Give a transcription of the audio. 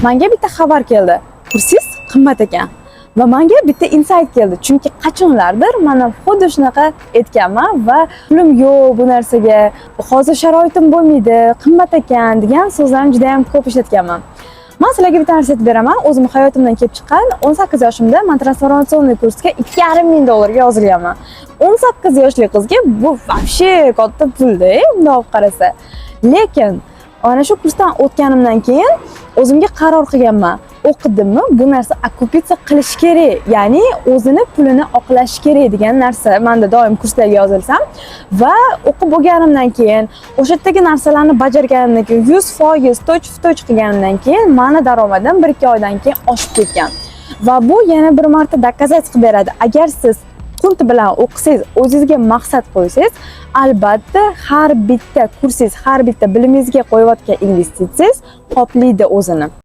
Menga bitta xabar keldi. Kursingiz qimmat ekan. Va menga bitta insight keldi. Chunki qachonlardir mana xuddi shunaqa aytganman va pulim yo'q bu narsaga, hozir sharoitim bo'lmaydi, qimmat ekan degan so'zlarni juda ham ko'p ishlatganman. Men sizlarga bitta narsa aytib beraman. O'zim hayotimdan kelib chiqqan 18 yoshimda men transformatsion kursga $2,500 yozilganman. 18 yoshli qizga bu вообще katta pul-da, bunday olib qarasa. Lekin ana shu kursdan o'tganimdan keyin o'zimga qaror qilganman. O'qidimmi, bu narsa okkupatsiya qilish kerak, ya'ni o'zini pulini oqlash kerak degan narsa menda doim kurslarga yozilsam va o'qib bo'lganimdan keyin o'sha yerdagi narsalarni bajarganimdan keyin 100% toch qilganimdan keyin meni daromadim 1-2 oydan keyin oshib ketgan. Va bu yana bir marta dokazat qilib beradi. Agar siz punt bilan o'qisangiz, o'zingizga maqsad qo'ysangiz, albatta har bitta kursingiz, har bitta bilimingizga qo'yayotgan investitsiyangiz qoplaydi o'zini.